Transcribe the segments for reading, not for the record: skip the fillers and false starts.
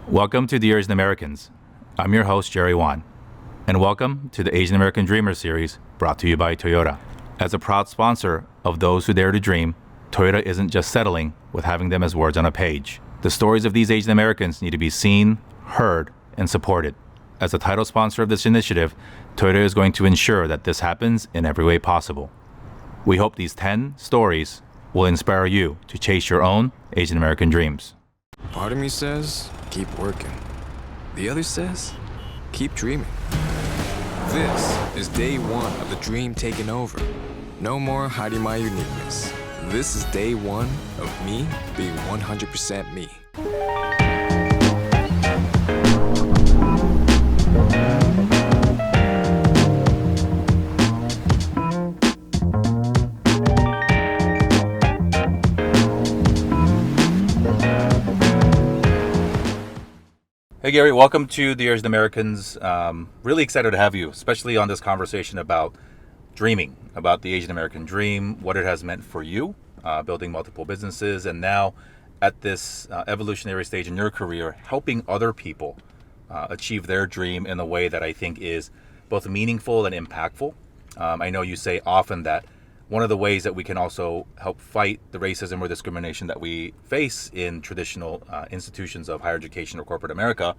Welcome to the Asian Americans. I'm your host, Jerry Wan, and welcome to the Asian American Dreamer series brought to you by Toyota. As a proud sponsor of those who dare to dream, Toyota isn't just settling with having them as words on a page. The stories of these Asian Americans need to be seen, heard, and supported. As the title sponsor of this initiative, Toyota is going to ensure that this happens in every way possible. We hope these 10 stories will inspire you to chase your own Asian American dreams. Part of me says, keep working. The other says, keep dreaming. This is day one of the dream taking over. No more hiding my uniqueness. This is day one of me being 100% me. Hey Gary, welcome to the Asian Americans. Really excited to have you, especially on this conversation about dreaming, about the Asian American dream, what it has meant for you, building multiple businesses, and now at this evolutionary stage in your career, helping other people achieve their dream in a way that I think is both meaningful and impactful. I know you say often that one of the ways that we can also help fight the racism or discrimination that we face in traditional institutions of higher education or corporate America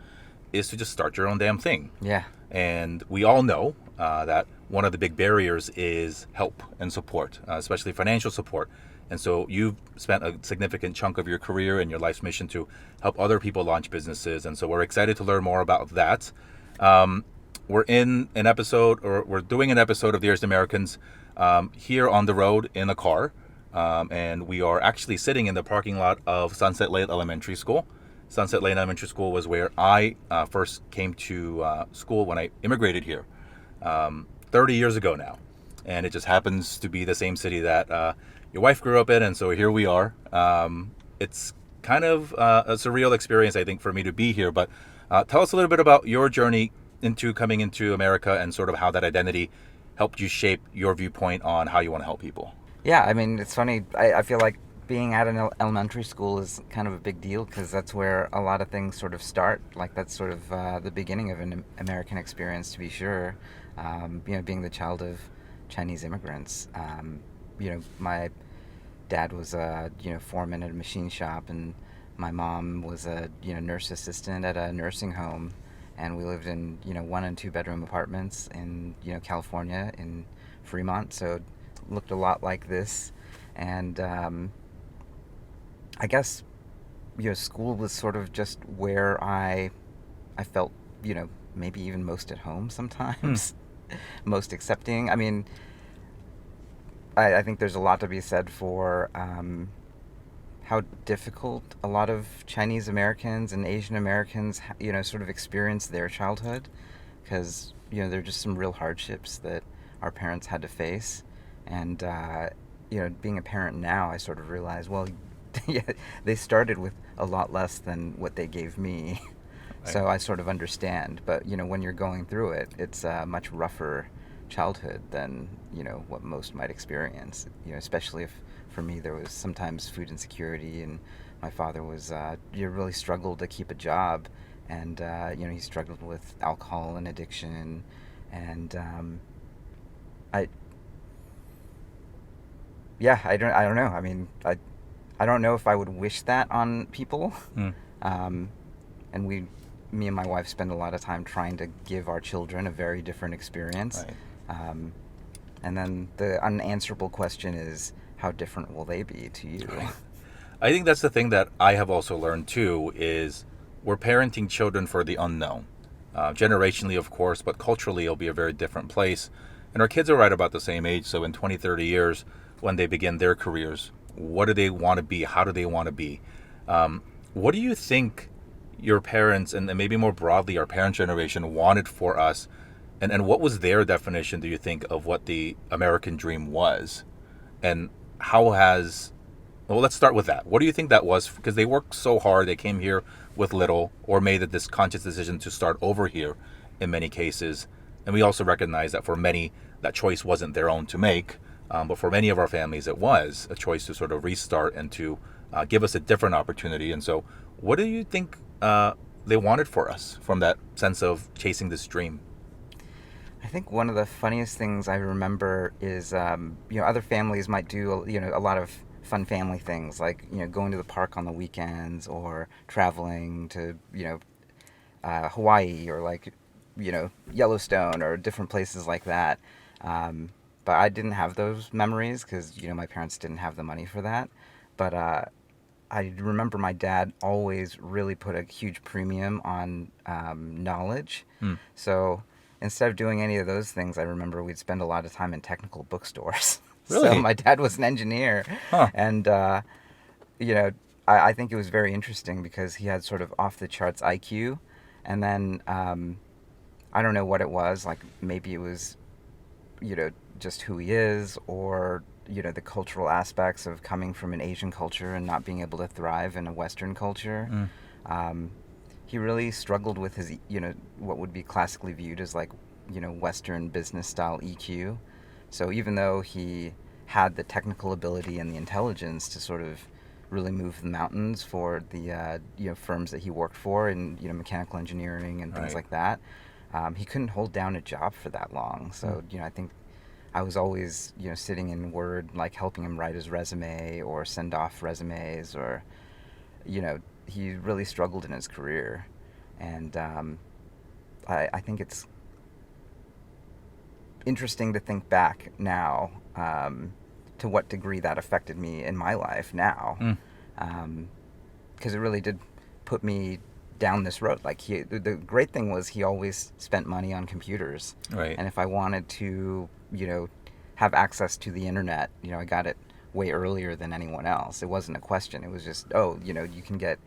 is to just start your own damn thing. Yeah. And we all know that one of the big barriers is help and support, especially financial support. And so you've spent a significant chunk of your career and your life's mission to help other people launch businesses. And so we're excited to learn more about that. We're doing an episode of the Asian Americans here on the road in a car, and we are actually sitting in the parking lot of Sunset Lane Elementary School. Sunset Lane Elementary School was where I first came to school when I immigrated here 30 years ago now, and it just happens to be the same city that your wife grew up in, and so here we are. It's kind of a surreal experience, I think, for me to be here, but tell us a little bit about your journey into coming into America and sort of how that identity helped you shape your viewpoint on how you want to help people. Yeah, I mean, it's funny. I feel like being at an elementary school is kind of a big deal because that's where a lot of things sort of start. Like that's sort of the beginning of an American experience, to be sure. Being the child of Chinese immigrants. My dad was a foreman at a machine shop, and my mom was a nurse assistant at a nursing home. And we lived in, 1 and 2 bedroom apartments in, California, in Fremont. So it looked a lot like this. And I guess, school was sort of just where I felt, maybe even most at home sometimes, most accepting. I mean, I think there's a lot to be said for how difficult a lot of Chinese Americans and Asian Americans, sort of experience their childhood, because, there are just some real hardships that our parents had to face. And, being a parent now, I sort of realize, well, yeah, they started with a lot less than what they gave me. Right. So I sort of understand. But, when you're going through it, it's a much rougher childhood than, what most might experience, especially if, for me, there was sometimes food insecurity, and my father was, really struggled to keep a job, and, he struggled with alcohol and addiction, and, I don't know. I mean, I don't know if I would wish that on people, and me and my wife spend a lot of time trying to give our children a very different experience, right. And then the unanswerable question is, how different will they be to you? I think that's the thing that I have also learned too, is we're parenting children for the unknown. Generationally, of course, but culturally it'll be a very different place. And our kids are right about the same age, so in 20, 30 years, when they begin their careers, what do they want to be? How do they want to be? What do you think your parents, and maybe more broadly our parents' generation, wanted for us? And what was their definition, do you think, of what the American dream was? And let's start with that. What do you think that was? Because they worked so hard, they came here with little, or made this conscious decision to start over here in many cases. And we also recognize that for many, that choice wasn't their own to make. But for many of our families, it was a choice to sort of restart and to give us a different opportunity. And so what do you think the they wanted for us from that sense of chasing this dream? I think one of the funniest things I remember is, other families might do, a lot of fun family things, like, going to the park on the weekends or traveling to, Hawaii or like, Yellowstone or different places like that. But I didn't have those memories because, my parents didn't have the money for that. But I remember my dad always really put a huge premium on knowledge. So instead of doing any of those things, I remember we'd spend a lot of time in technical bookstores. So Really? my dad was an engineer, Huh. and I think it was very interesting because he had sort of off the charts IQ, and then I don't know what it was. Like maybe it was, just who he is, or the cultural aspects of coming from an Asian culture and not being able to thrive in a Western culture. He really struggled with his, what would be classically viewed as like, Western business style EQ. So even though he had the technical ability and the intelligence to sort of really move the mountains for the firms that he worked for in mechanical engineering and things Right. like that, he couldn't hold down a job for that long. So I think I was always sitting in Word, like helping him write his resume or send off resumes, or he really struggled in his career, and I think it's interesting to think back now to what degree that affected me in my life now, because it really did put me down this road. Like the great thing was he always spent money on computers, Right. and if I wanted to have access to the internet, I got it way earlier than anyone else. It wasn't a question. It was just, you can get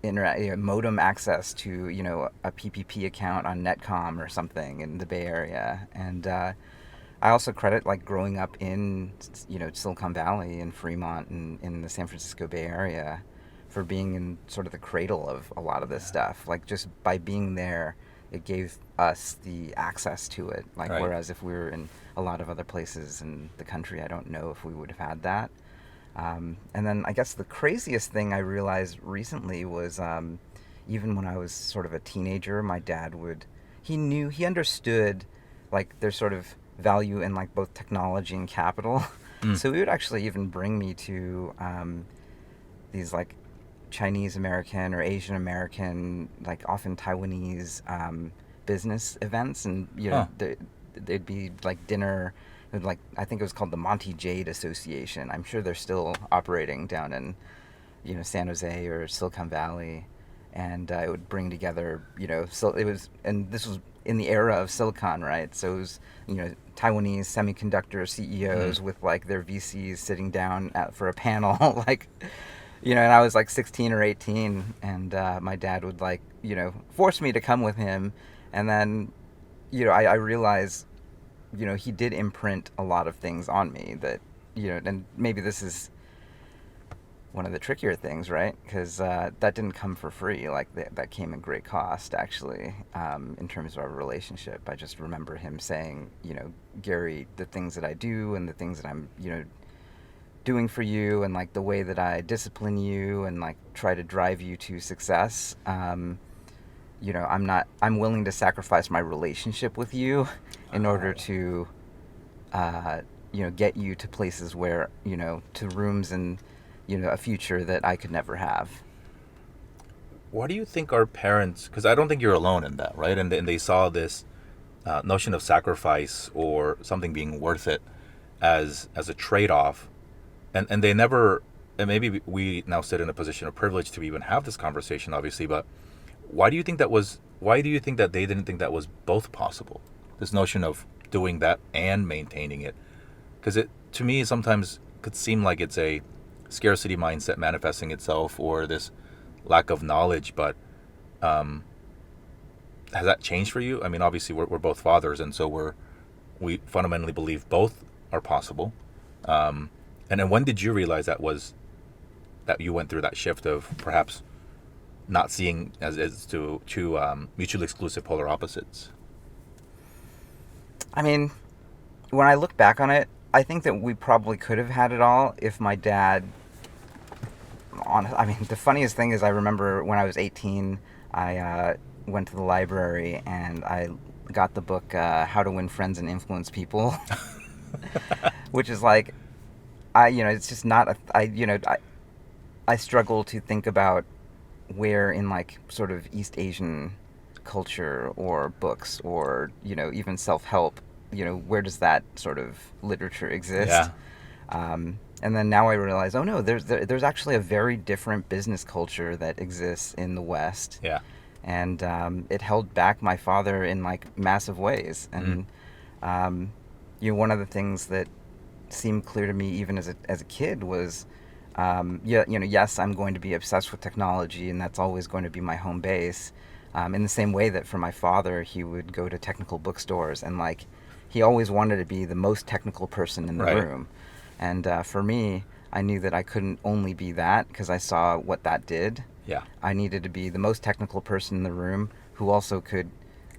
internet, modem access to a PPP account on Netcom or something in the Bay Area. And I also credit like growing up in Silicon Valley and Fremont and in the San Francisco Bay Area for being in sort of the cradle of a lot of this stuff. Like just by being there, it gave us the access to it. Like Right. whereas if we were in a lot of other places in the country, I don't know if we would have had that. And then I guess the craziest thing I realized recently was even when I was sort of a teenager, my dad he understood like their sort of value in like both technology and capital. So he would actually even bring me to these like Chinese American or Asian American, like often Taiwanese business events, and they'd be like dinner. Like I think it was called the Monty Jade Association. I'm sure they're still operating down in San Jose or Silicon Valley, and it would bring together so it was, and this was in the era of Silicon, right? So it was Taiwanese semiconductor CEOs with like their VCs sitting down for a panel, like and I was like 16 or 18, and my dad would like force me to come with him, and then I realized he did imprint a lot of things on me that, and maybe this is one of the trickier things, right? Because that didn't come for free. Like that came at great cost, actually, in terms of our relationship. I just remember him saying, Gary, the things that I do and the things that I'm, doing for you, and like the way that I discipline you and like try to drive you to success, I'm willing to sacrifice my relationship with you in order to, get you to places where, to rooms and, a future that I could never have. What do you think our parents, because I don't think you're alone in that, right? And they saw this notion of sacrifice or something being worth it as a trade-off. And they never, and maybe we now sit in a position of privilege to even have this conversation, obviously, but why do you think that they didn't think that was both possible? This notion of doing that and maintaining it? Because it, to me, sometimes could seem like it's a scarcity mindset manifesting itself, or this lack of knowledge, but has that changed for you? I mean, obviously we're both fathers, and so we fundamentally believe both are possible. And then when did you realize that you went through that shift of perhaps not seeing as two mutually exclusive polar opposites? I mean, when I look back on it, I think that we probably could have had it all if my dad I mean, the funniest thing is I remember when I was 18, I went to the library and I got the book How to Win Friends and Influence People, which is like, it's just not I struggle to think about where in like sort of East Asian culture or books or even self-help, where does that sort of literature exist? Yeah. And then now I realize, oh no, there's actually a very different business culture that exists in the West. Yeah. And it held back my father in like massive ways. And one of the things that seemed clear to me even as a kid was, yes, I'm going to be obsessed with technology, and that's always going to be my home base. In the same way that for my father, he would go to technical bookstores and like he always wanted to be the most technical person in the Right. room. And for me, I knew that I couldn't only be that because I saw what that did. Yeah. I needed to be the most technical person in the room who also could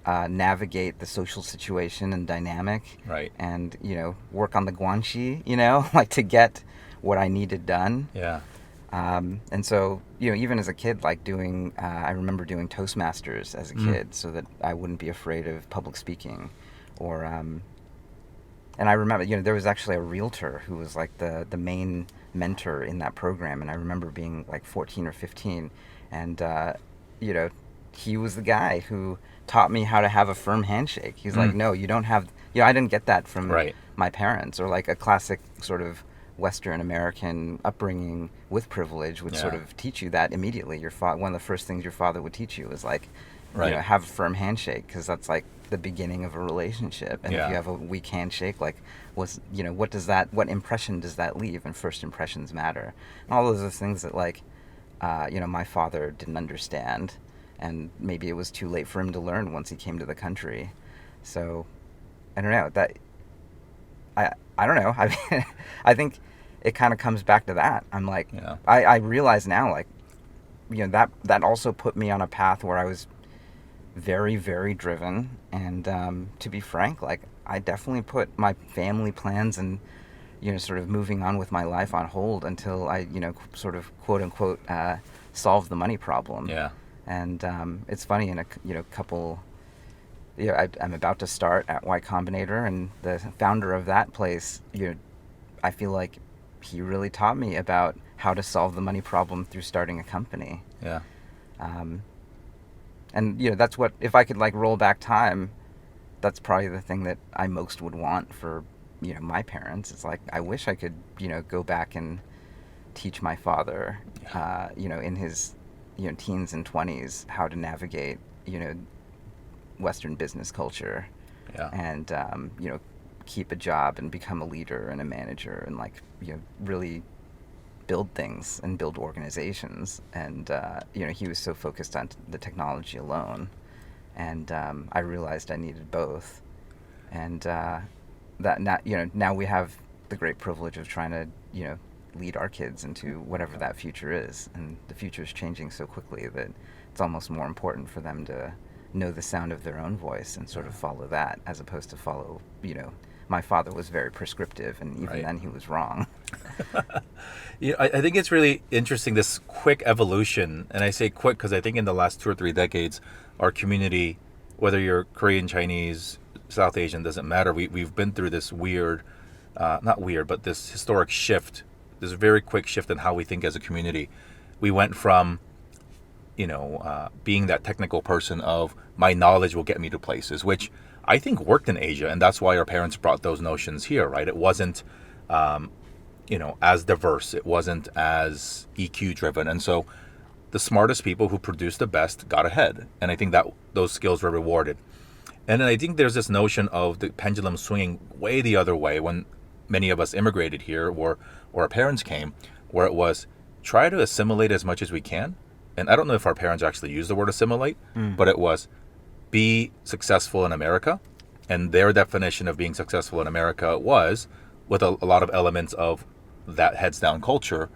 navigate the social situation and dynamic. Right. And, work on the guanxi, like to get what I needed done. Yeah. And so, even as a kid, like I remember doing Toastmasters as a kid so that I wouldn't be afraid of public speaking or, and I remember, there was actually a realtor who was like the main mentor in that program. And I remember being like 14 or 15 and, he was the guy who taught me how to have a firm handshake. He's like, no, you don't have, I didn't get that from Right. my parents, or like a classic sort of Western American upbringing with privilege would sort Yeah. of teach you that immediately. One of the first things your father would teach you is like, Right. have a firm handshake, because that's like the beginning of a relationship. And Yeah. if you have a weak handshake, like what impression does that leave? And first impressions matter. And all those are things that like, my father didn't understand, and maybe it was too late for him to learn once he came to the country. So I don't know that. I don't know. I mean, I think it kind of comes back to that. I'm like, Yeah. I realize now, like, that also put me on a path where I was very, very driven. And to be frank, like, I definitely put my family plans and, sort of moving on with my life on hold until I, sort of quote unquote, solve the money problem. Yeah. And it's funny, in a couple. I'm about to start at Y Combinator, and the founder of that place, I feel like he really taught me about how to solve the money problem through starting a company. Yeah. And that's what, if I could like roll back time, that's probably the thing that I most would want for my parents. It's like I wish I could go back and teach my father, in his teens and 20s, how to navigate Western business culture. Yeah. And keep a job and become a leader and a manager and like really build things and build organizations. And he was so focused on the technology alone, and I realized I needed both. And that now we have the great privilege of trying to lead our kids into whatever that future is. And the future is changing so quickly that it's almost more important for them to know the sound of their own voice and sort of follow that, as opposed to follow, my father was very prescriptive, and even Right. then he was wrong. I think it's really interesting, this quick evolution. And I say quick because I think in the last 2 or 3 decades, our community, whether you're Korean, Chinese, South Asian, doesn't matter. We've been through this weird, not weird, but this historic shift, this very quick shift in how we think as a community. We went from, being that technical person of my knowledge will get me to places, which I think worked in Asia. And that's why our parents brought those notions here, right? It wasn't, as diverse. It wasn't as EQ driven. And so the smartest people who produced the best got ahead. And I think that those skills were rewarded. And then I think there's this notion of the pendulum swinging way the other way when many of us immigrated here, or our parents came, where it was try to assimilate as much as we can. And I don't know if our parents actually used the word assimilate, but it was be successful in America. And their definition of being successful in America was, with a lot of elements of that heads down culture,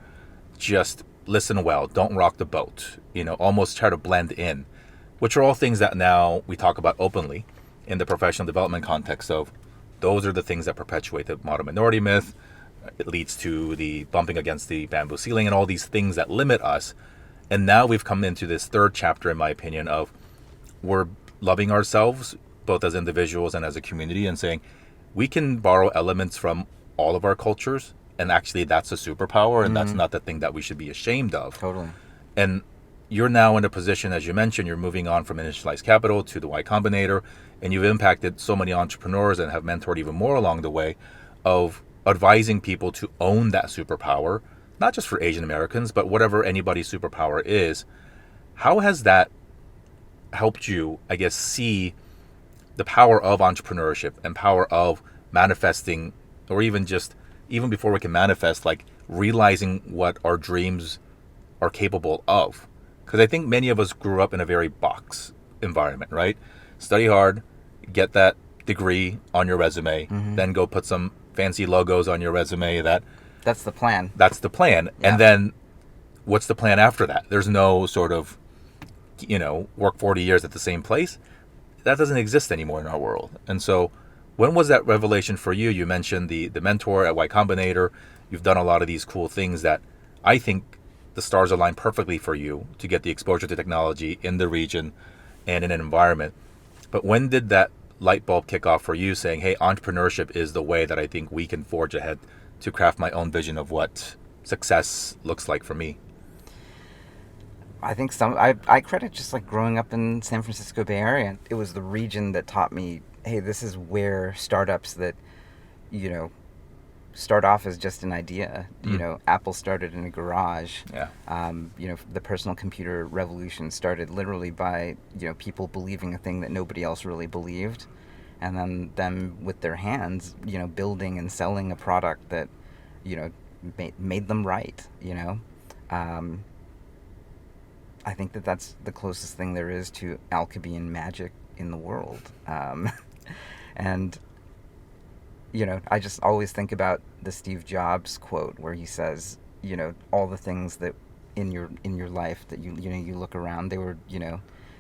just listen well, don't rock the boat, almost try to blend in, which are all things that now we talk about openly in the professional development context of those are the things that perpetuate the modern minority myth. It leads to the bumping against the bamboo ceiling and all these things that limit us. And now we've come into this third chapter, in my opinion, of we're loving ourselves, both as individuals and as a community, and saying we can borrow elements from all of our cultures. And actually, that's a superpower, and that's not the thing that we should be ashamed of. Totally. And you're now in a position, as you mentioned, you're moving on from Initialized Capital to the Y Combinator, and you've impacted so many entrepreneurs and have mentored even more along the way of advising people to own that superpower, not just for Asian Americans, but whatever anybody's superpower is. How has that helped you, I guess, see the power of entrepreneurship and power of manifesting, or even before we can manifest, like realizing what our dreams are capable of? Because I think many of us grew up in a very box environment, right? Study hard, get that degree on your resume, then go put some fancy logos on your resume. That's the plan. That's the plan. Yeah. And then what's the plan after that? There's no sort of, work 40 years at the same place. That doesn't exist anymore in our world. And so when was that revelation for you? You mentioned the mentor at Y Combinator. You've done a lot of these cool things that I think the stars align perfectly for you to get the exposure to technology in the region and in an environment. But when did that light bulb kick off for you saying, hey, entrepreneurship is the way that I think we can forge ahead to craft my own vision of what success looks like for me? I think I credit just like growing up in San Francisco Bay Area. It was the region that taught me, hey, this is where startups that, start off as just an idea. Apple started in a garage. Yeah. The personal computer revolution started literally by, people believing a thing that nobody else really believed. And then them with their hands, building and selling a product that, made them right, I think that that's the closest thing there is to alchemy and magic in the world. And, I just always think about the Steve Jobs quote where he says, all the things that in your life that you look around, they were,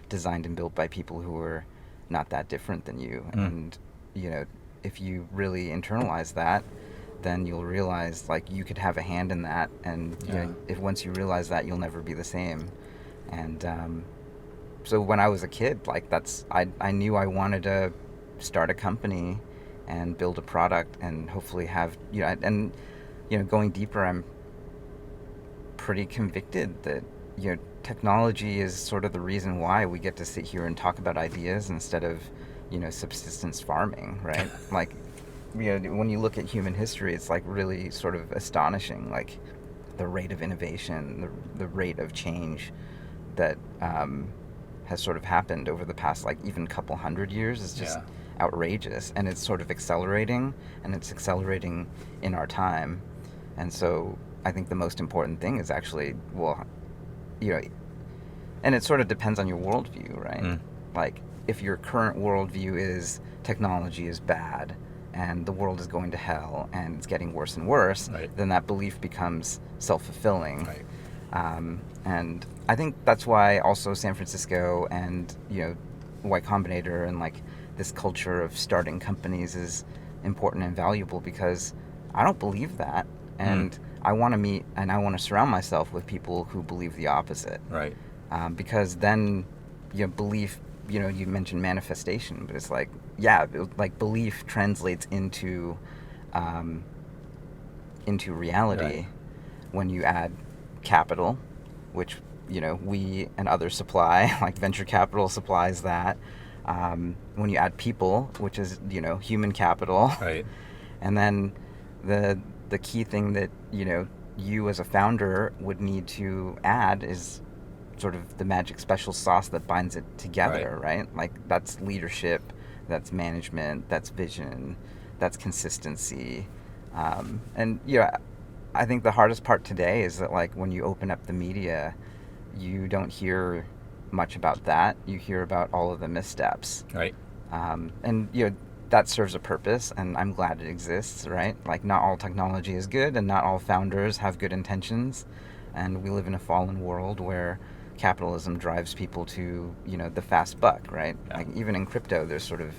designed and built by people who were not that different than you. And, if you really internalize that, then you'll realize like you could have a hand in that. And if once you realize that, you'll never be the same. And so when I was a kid, like I knew I wanted to start a company and build a product and hopefully have, going deeper, I'm pretty convicted that, technology is sort of the reason why we get to sit here and talk about ideas instead of, subsistence farming, right? Like, when you look at human history, it's like really sort of astonishing, like the rate of innovation, the rate of change that has sort of happened over the past, like, even couple hundred years is just outrageous. And it's sort of accelerating, and it's accelerating in our time. And so I think the most important thing is actually, and it sort of depends on your worldview, right? Like, if your current worldview is technology is bad and the world is going to hell and it's getting worse and worse, then that belief becomes self-fulfilling. And I think that's why also San Francisco and, Y Combinator and like this culture of starting companies is important and valuable, because I don't believe that. And I want to meet and I want to surround myself with people who believe the opposite. Right. Because then, belief, you mentioned manifestation, but it's like, belief translates into reality when you add capital, which, we and others supply, like venture capital supplies that. When you add people, which is, human capital. Right. And then the key thing that, you as a founder would need to add is sort of the magic special sauce that binds it together, right? Like, that's leadership, that's management, that's vision, that's consistency. And, I think the hardest part today is that, like, when you open up the media, you don't hear much about that. You hear about all of the missteps. Right. And, that serves a purpose, and I'm glad it exists, right? Like, not all technology is good, and not all founders have good intentions. And we live in a fallen world where capitalism drives people to, the fast buck, right? Like, even in crypto, there's sort of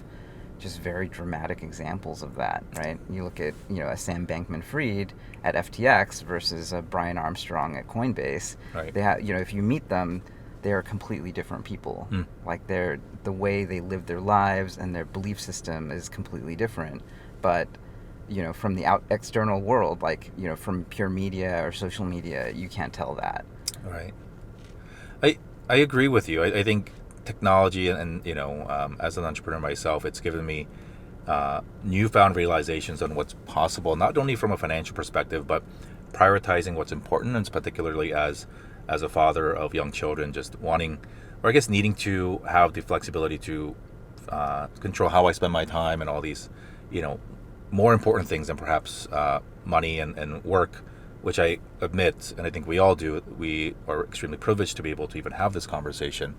just very dramatic examples of that, right? You look at, a Sam Bankman-Fried at FTX versus a Brian Armstrong at Coinbase. Right. They have, if you meet them, they are completely different people. Like the way they live their lives and their belief system is completely different. But from the external world, like from pure media or social media, you can't tell that. Right. I agree with you. I think technology and as an entrepreneur myself, it's given me newfound realizations on what's possible, not only from a financial perspective, but prioritizing what's important, and particularly as a father of young children, just wanting, or I guess needing to have the flexibility to control how I spend my time and all these, more important things than perhaps money and work, which I admit, and I think we all do, we are extremely privileged to be able to even have this conversation.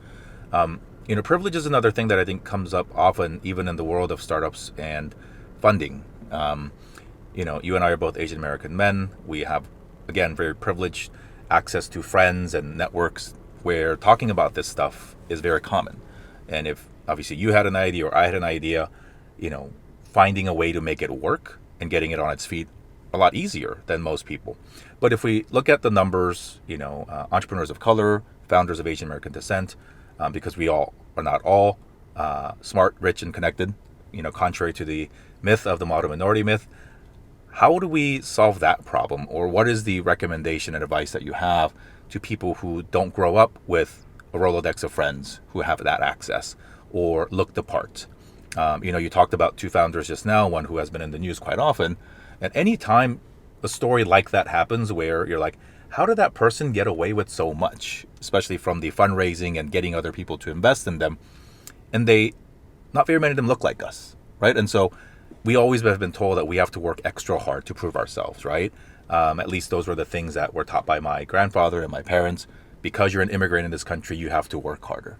Privilege is another thing that I think comes up often, even in the world of startups and funding. You and I are both Asian American men. We have, again, very privileged access to friends and networks where talking about this stuff is very common. And if obviously you had an idea or I had an idea, finding a way to make it work and getting it on its feet a lot easier than most people. But if we look at the numbers, entrepreneurs of color, founders of Asian American descent, because we all are not all smart, rich, and connected, contrary to the myth of the model minority myth. How do we solve that problem? Or what is the recommendation and advice that you have to people who don't grow up with a Rolodex of friends who have that access or look the part? You talked about two founders just now, one who has been in the news quite often. And any time a story like that happens where you're like, how did that person get away with so much, especially from the fundraising and getting other people to invest in them? And not very many of them look like us, right? And so we always have been told that we have to work extra hard to prove ourselves, right? At least those were the things that were taught by my grandfather and my parents. Because you're an immigrant in this country, you have to work harder.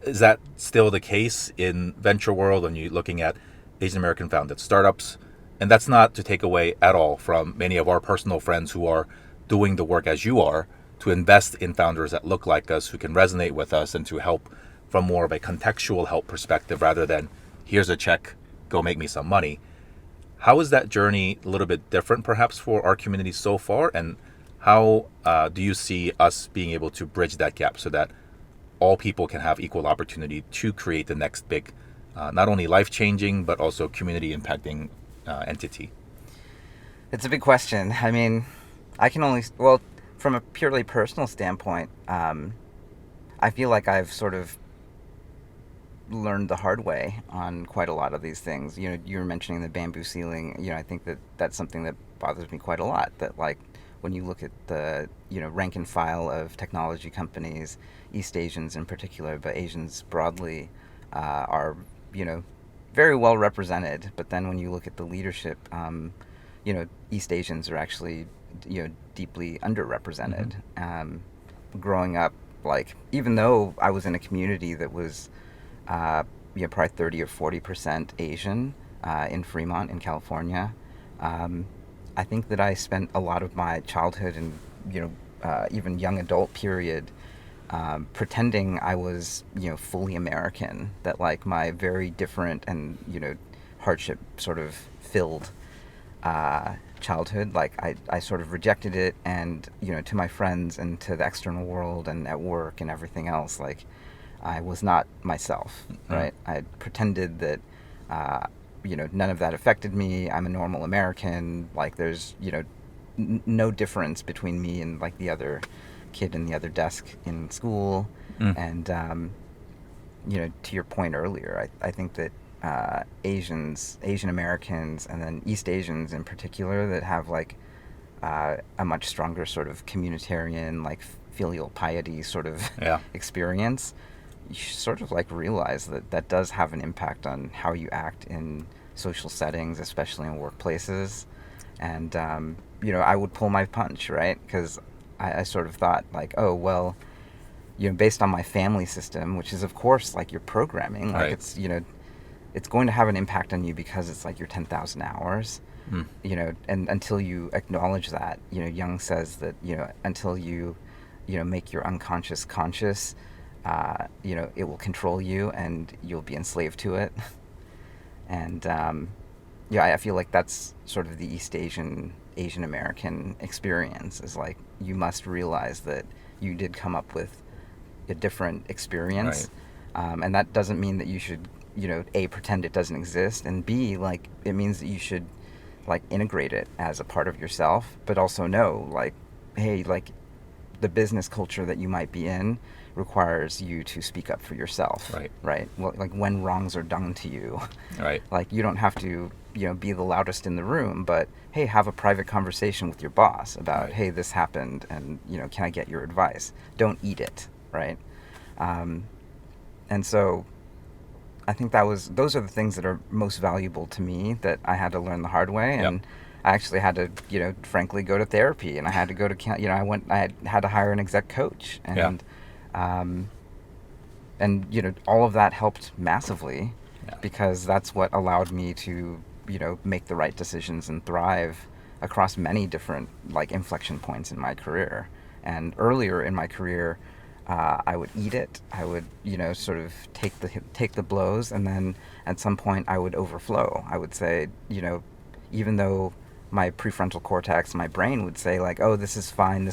Is that still the case in venture world when you're looking at Asian American founded startups? And that's not to take away at all from many of our personal friends who are doing the work as you are, to invest in founders that look like us, who can resonate with us, and to help from more of a contextual help perspective rather than here's a check, go make me some money. How is that journey a little bit different perhaps for our community so far? And how do you see us being able to bridge that gap so that all people can have equal opportunity to create the next big, not only life-changing, but also community-impacting entity? It's a big question. I mean, from a purely personal standpoint, I feel like I've sort of learned the hard way on quite a lot of these things. You were mentioning the bamboo ceiling. I think that's something that bothers me quite a lot. That, like, when you look at the rank and file of technology companies, East Asians in particular, but Asians broadly, are very well represented. But then when you look at the leadership, East Asians are actually deeply underrepresented. Growing up, like, even though I was in a community that was probably 30 or 40% Asian in Fremont in California, I think that I spent a lot of my childhood and even young adult period pretending I was fully American, that like my very different and hardship sort of filled childhood, like I sort of rejected it, and to my friends and to the external world and at work and everything else, like I was not myself, right? I pretended that none of that affected me. I'm a normal American. Like there's no difference between me and like the other kid in the other desk in school. And to your point earlier, I think that Asian Americans, and then East Asians in particular, that have like a much stronger sort of communitarian, like filial piety sort of experience, you sort of like realize that does have an impact on how you act in social settings, especially in workplaces. And I would pull my punch, right? Because I sort of thought like, oh well, based on my family system, which is of course like your programming, like it's it's going to have an impact on you because it's like your 10,000 hours. And until you acknowledge that, Jung says that until you make your unconscious conscious, it will control you and you'll be enslaved to it. And I feel like that's sort of the Asian American experience, is like you must realize that you did come up with a different experience. And that doesn't mean that you should, A, pretend it doesn't exist, and B, like, it means that you should, like, integrate it as a part of yourself, but also know, like, hey, like, the business culture that you might be in requires you to speak up for yourself. Right? Well, like, when wrongs are done to you. Like, you don't have to, be the loudest in the room, but, hey, have a private conversation with your boss about, hey, this happened, and, can I get your advice? Don't eat it, right? And so I think those are the things that are most valuable to me that I had to learn the hard way. And I actually had to, frankly, go to therapy, and I had to go to, I had to hire an exec coach, and, all of that helped massively, because that's what allowed me to, make the right decisions and thrive across many different, like, inflection points in my career. And earlier in my career, I would eat it. I would, sort of take the blows, and then at some point I would overflow. I would say, even though my prefrontal cortex, my brain would say, like, oh, this is fine,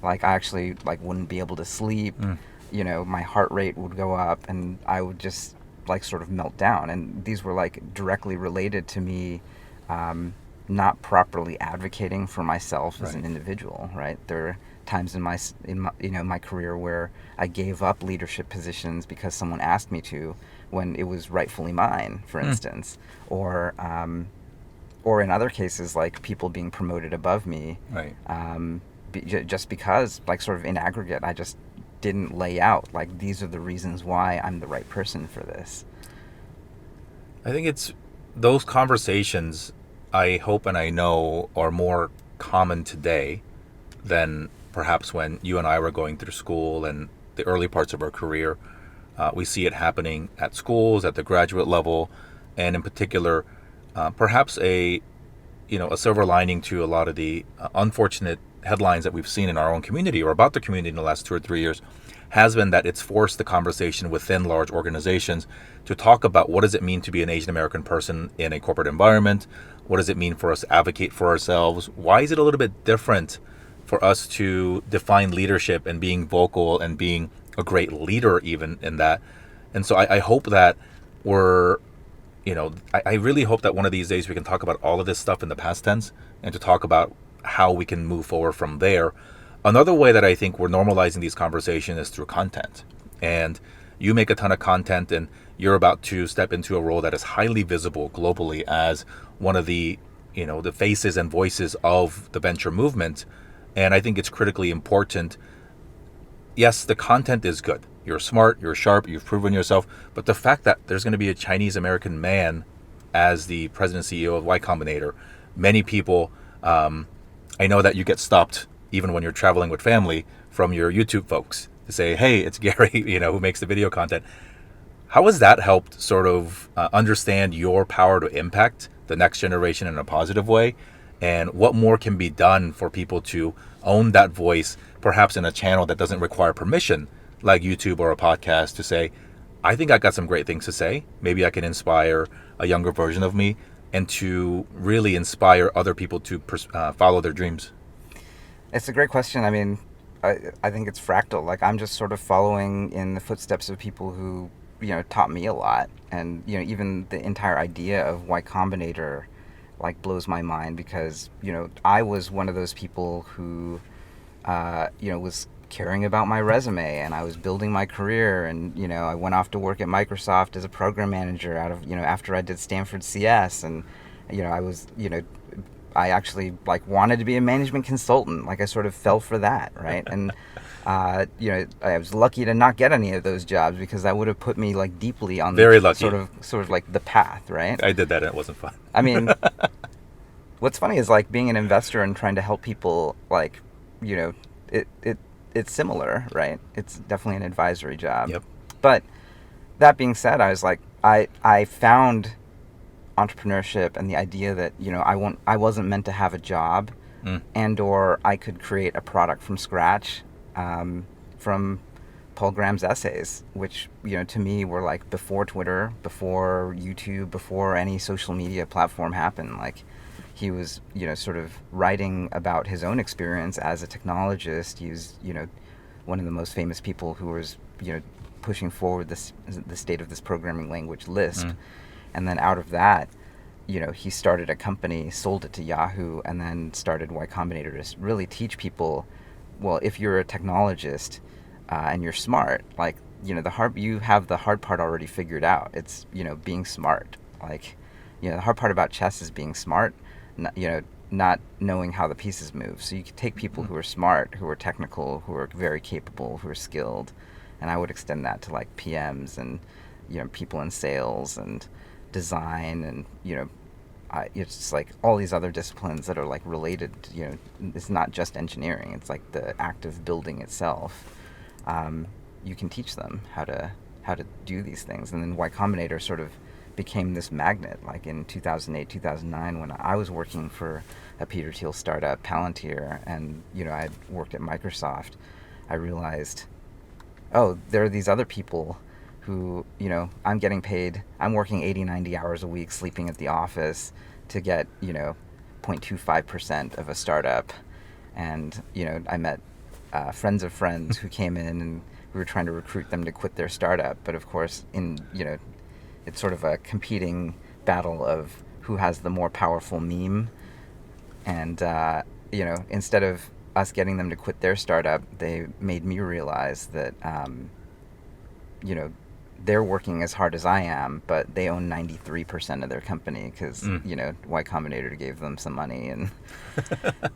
like, I actually, like, wouldn't be able to sleep. My heart rate would go up, and I would just, like, sort of melt down. And these were, like, directly related to me not properly advocating for myself as an individual, right? There are times in my career where I gave up leadership positions because someone asked me to, when it was rightfully mine, for instance, or in other cases, like, people being promoted above me, just because, like, sort of in aggregate, I just didn't lay out, like, these are the reasons why I'm the right person for this. I think it's those conversations, I hope and I know, are more common today than perhaps when you and I were going through school and the early parts of our career. We see it happening at schools, at the graduate level, and in particular, perhaps a silver lining to a lot of the unfortunate headlines that we've seen in our own community or about the community in the last 2 or 3 years has been that it's forced the conversation within large organizations to talk about what does it mean to be an Asian American person in a corporate environment? What does it mean for us to advocate for ourselves? Why is it a little bit different for us to define leadership and being vocal and being a great leader even in that? And so I hope that I really hope that one of these days we can talk about all of this stuff in the past tense and to talk about how we can move forward from there. Another way that I think we're normalizing these conversations is through content. And you make a ton of content, and you're about to step into a role that is highly visible globally as one of the faces and voices of the venture movement. And I think it's critically important. Yes, the content is good. You're smart, you're sharp, you've proven yourself. But the fact that there's going to be a Chinese American man as the president and CEO of Y Combinator, many people, I know that you get stopped even when you're traveling with family from your YouTube folks to say, hey, it's Garry, who makes the video content. How has that helped sort of understand your power to impact the next generation in a positive way? And what more can be done for people to own that voice, perhaps in a channel that doesn't require permission, like YouTube or a podcast, to say, I think I got some great things to say. Maybe I can inspire a younger version of me, and to really inspire other people to follow their dreams? It's a great question. I mean, I think it's fractal. Like, I'm just sort of following in the footsteps of people who, taught me a lot. And, even the entire idea of Y Combinator, like, blows my mind because, I was one of those people who, was caring about my resume, and I was building my career, and, I went off to work at Microsoft as a program manager after I did Stanford CS, and, I was, I actually, like, wanted to be a management consultant. Like, I sort of fell for that, right? And, I was lucky to not get any of those jobs because that would have put me, like, deeply on Very lucky. sort of like the path, right? I did that and it wasn't fun. I mean, what's funny is, like, being an investor and trying to help people, like, it's similar, right? It's definitely an advisory job. Yep. But that being said, I was like, I found entrepreneurship and the idea that, I wasn't meant to have a job, and or I could create a product from scratch, from Paul Graham's essays, which, to me were like before Twitter, before YouTube, before any social media platform happened. Like, he was, sort of writing about his own experience as a technologist. He was, one of the most famous people who was, pushing forward the state of this programming language, Lisp. And then out of that, he started a company, sold it to Yahoo, and then started Y Combinator to really teach people, well, if you're a technologist and you're smart, like, you have the hard part already figured out. It's, being smart. Like, the hard part about chess is being smart, not knowing how the pieces move. So you could take people who are smart, who are technical, who are very capable, who are skilled, and I would extend that to like PMs and, people in sales and design and, it's just like all these other disciplines that are like related, it's not just engineering. It's like the act of building itself. You can teach them how to do these things. And then Y Combinator sort of became this magnet. Like in 2008, 2009, when I was working for a Peter Thiel startup, Palantir, and, I had worked at Microsoft, I realized, oh, there are these other people who, I'm getting paid, I'm working 80, 90 hours a week, sleeping at the office to get, 0.25% of a startup. And, I met friends of friends who came in, and we were trying to recruit them to quit their startup. But of course, it's sort of a competing battle of who has the more powerful meme. And, instead of us getting them to quit their startup, they made me realize that, they're working as hard as I am, but they own 93% of their company because, Y Combinator gave them some money, and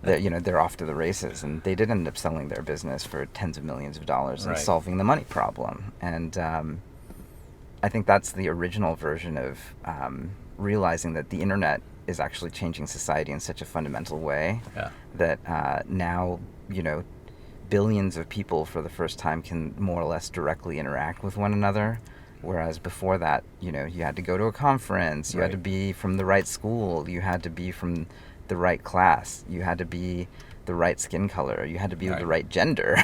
they're off to the races. And they did end up selling their business for tens of millions of dollars and solving the money problem. And I think that's the original version of realizing that the internet is actually changing society in such a fundamental way that now, billions of people for the first time can more or less directly interact with one another. Whereas before that, you had to go to a conference, you had to be from the right school, you had to be from the right class, you had to be the right skin color, you had to be the right gender.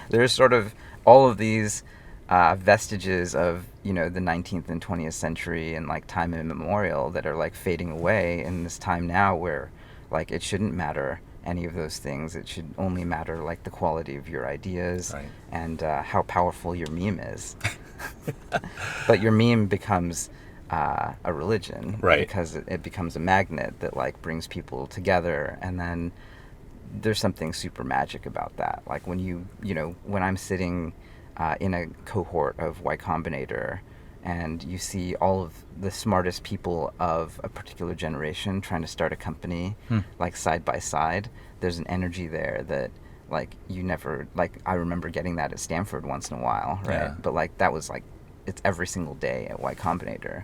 There's sort of all of these vestiges of, the 19th and 20th century and like time immemorial that are like fading away in this time now where like it shouldn't matter any of those things. It should only matter like the quality of your ideas and how powerful your meme is. But your meme becomes a religion because it becomes a magnet that like brings people together. And then there's something super magic about that. Like when when I'm sitting in a cohort of Y Combinator and you see all of the smartest people of a particular generation trying to start a company like side by side, there's an energy there that like you never, like I remember getting that at Stanford once in a while, but like that was like it's every single day at Y Combinator.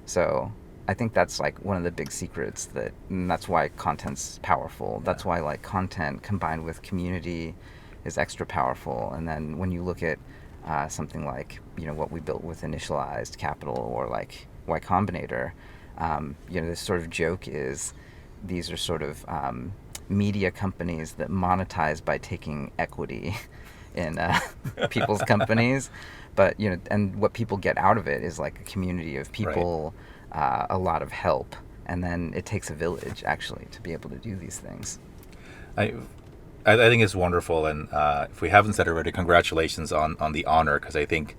So I think that's like one of the big secrets and that's why content's powerful. That's why like content combined with community is extra powerful. And then when you look at something like what we built with Initialized Capital or like Y Combinator, this sort of joke is these are sort of media companies that monetize by taking equity in people's companies, but and what people get out of it is like a community of people, a lot of help, and then it takes a village actually to be able to do these things. I think it's wonderful, and if we haven't said it already, congratulations on the honor, because I think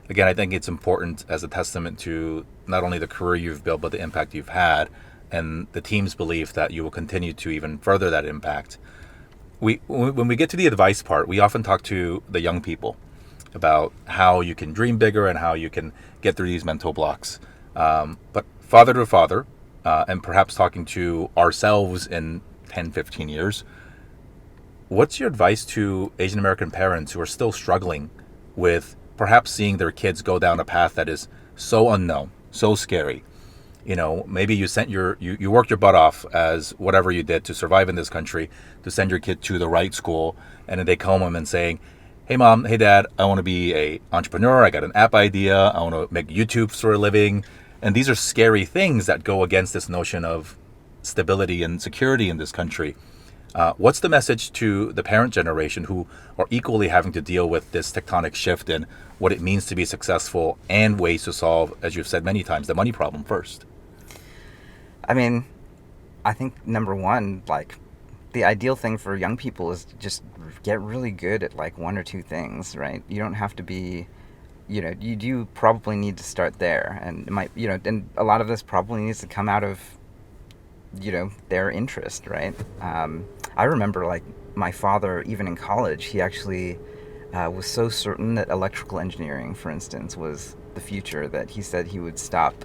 it's important as a testament to not only the career you've built, but the impact you've had, and the team's belief that you will continue to even further that impact. When we get to the advice part, we often talk to the young people about how you can dream bigger and how you can get through these mental blocks. But father to father, and perhaps talking to ourselves in 10, 15 years, what's your advice to Asian American parents who are still struggling with perhaps seeing their kids go down a path that is so unknown, so scary? Maybe you worked your butt off as whatever you did to survive in this country, to send your kid to the right school, and then they come home and saying, hey mom, hey dad, I want to be a entrepreneur, I got an app idea, I want to make YouTube for a living. And these are scary things that go against this notion of stability and security in this country. What's the message to the parent generation who are equally having to deal with this tectonic shift in what it means to be successful and ways to solve, as you've said many times, the money problem first? I mean, I think number one, like, the ideal thing for young people is to just get really good at like one or two things, right? You don't have to be, you do probably need to start there, and it might, and a lot of this probably needs to come out of, their interest, right? I remember like my father, even in college, he actually was so certain that electrical engineering, for instance, was the future that he said he would stop,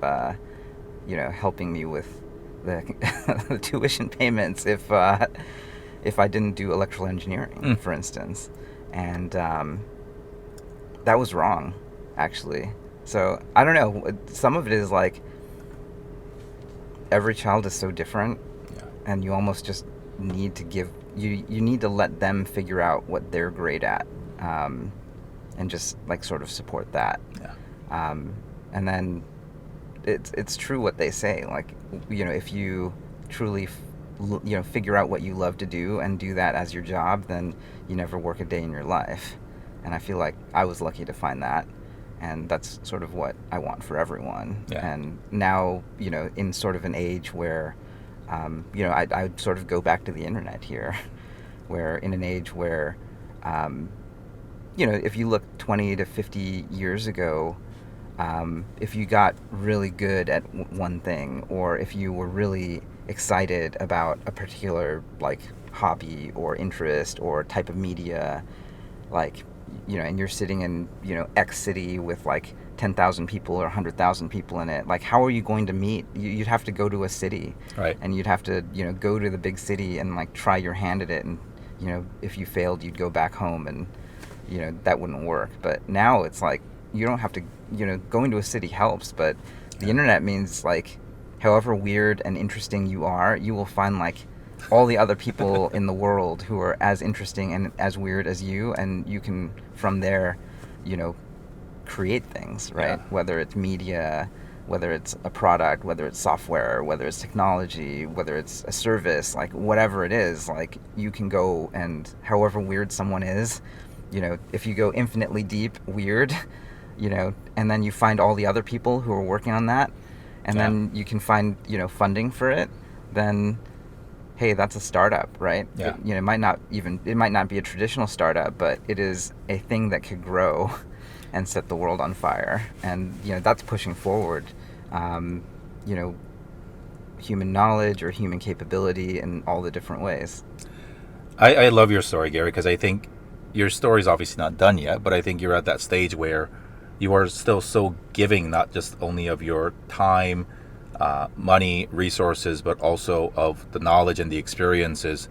helping me with the tuition payments if I didn't do electrical engineering, for instance, and that was wrong, actually. So I don't know. Some of it is like every child is so different, and you almost just need to give you need to let them figure out what they're great at, and just like sort of support that. And then it's true what they say, like, if you truly figure out what you love to do and do that as your job, then you never work a day in your life. And I feel like I was lucky to find that, and that's sort of what I want for everyone. And now, in sort of an age where I sort of go back to the internet here, where in an age where if you look 20 to 50 years ago, if you got really good at one thing, or if you were really excited about a particular like hobby or interest or type of media, like, and you're sitting in, X city with like 10,000 people or 100,000 people in it, like, how are you going to meet? You'd have to go to a city, right? And you'd have to, go to the big city and like try your hand at it, and if you failed, you'd go back home, and that wouldn't work. But now it's like you don't have to, going to a city helps, but the internet means like however weird and interesting you are, you will find like all the other people in the world who are as interesting and as weird as you, and you can from there, create things, right? Whether it's media, whether it's a product, whether it's software, whether it's technology, whether it's a service, like whatever it is, like you can go, and however weird someone is, if you go infinitely deep weird, and then you find all the other people who are working on that, and then you can find, funding for it, then hey, that's a startup, right? It might not be a traditional startup, but it is a thing that could grow and set the world on fire. And, that's pushing forward, human knowledge or human capability in all the different ways. I love your story, Garry, because I think your story is obviously not done yet, but I think you're at that stage where you are still so giving, not just only of your time, money, resources, but also of the knowledge and the experiences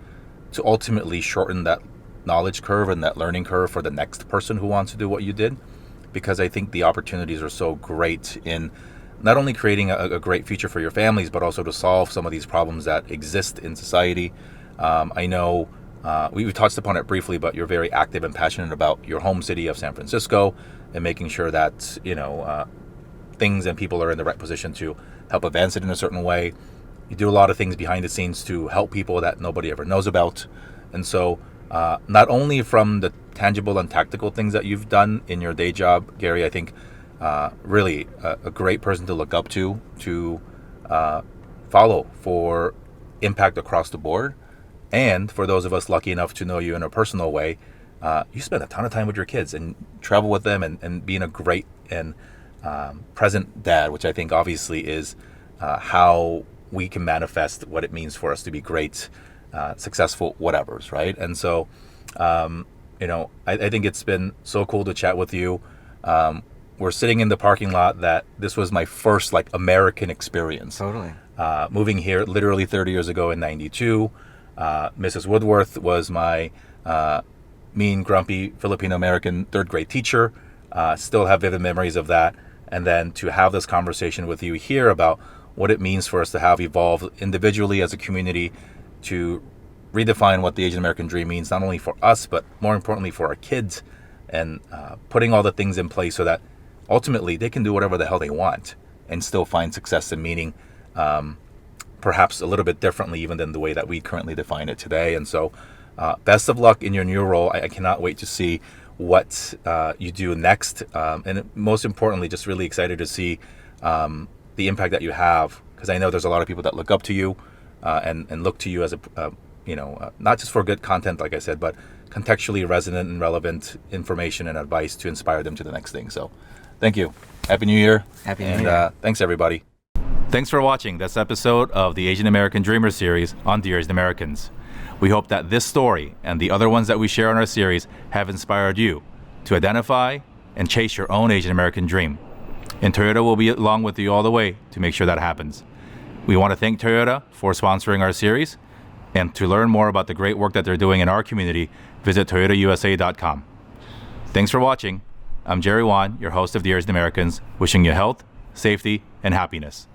to ultimately shorten that knowledge curve and that learning curve for the next person who wants to do what you did. Because I think the opportunities are so great in not only creating a great future for your families, but also to solve some of these problems that exist in society. I know we touched upon it briefly, but you're very active and passionate about your home city of San Francisco and making sure that, things and people are in the right position to help advance it in a certain way. You do a lot of things behind the scenes to help people that nobody ever knows about. And so not only from the tangible and tactical things that you've done in your day job, Garry, I think really a great person to look up to follow for impact across the board. And for those of us lucky enough to know you in a personal way, you spend a ton of time with your kids and travel with them and being a great and present dad, which I think obviously is how we can manifest what it means for us to be great, successful whatevers, right? And so, I think it's been so cool to chat with you. We're sitting in the parking lot that this was my first like American experience. Totally. Moving here literally 30 years ago in 92. Mrs. Woodworth was my mean, grumpy Filipino-American third grade teacher. Still have vivid memories of that. And then to have this conversation with you here about what it means for us to have evolved individually as a community to redefine what the Asian American dream means, not only for us, but more importantly for our kids, and putting all the things in place so that ultimately they can do whatever the hell they want and still find success and meaning perhaps a little bit differently even than the way that we currently define it today. And so best of luck in your new role. I cannot wait to see what you do next. And most importantly, just really excited to see the impact that you have, because I know there's a lot of people that look up to you and look to you as not just for good content, like I said, but contextually resonant and relevant information and advice to inspire them to the next thing. So thank you. Happy New Year. Happy New Year. Thanks, everybody. Thanks for watching this episode of the Asian American Dreamer series on Dear Asian Americans. We hope that this story and the other ones that we share in our series have inspired you to identify and chase your own Asian American dream. And Toyota will be along with you all the way to make sure that happens. We want to thank Toyota for sponsoring our series. And to learn more about the great work that they're doing in our community, visit toyotausa.com. Thanks for watching. I'm Jerry Wan, your host of Dear Asian Americans, wishing you health, safety, and happiness.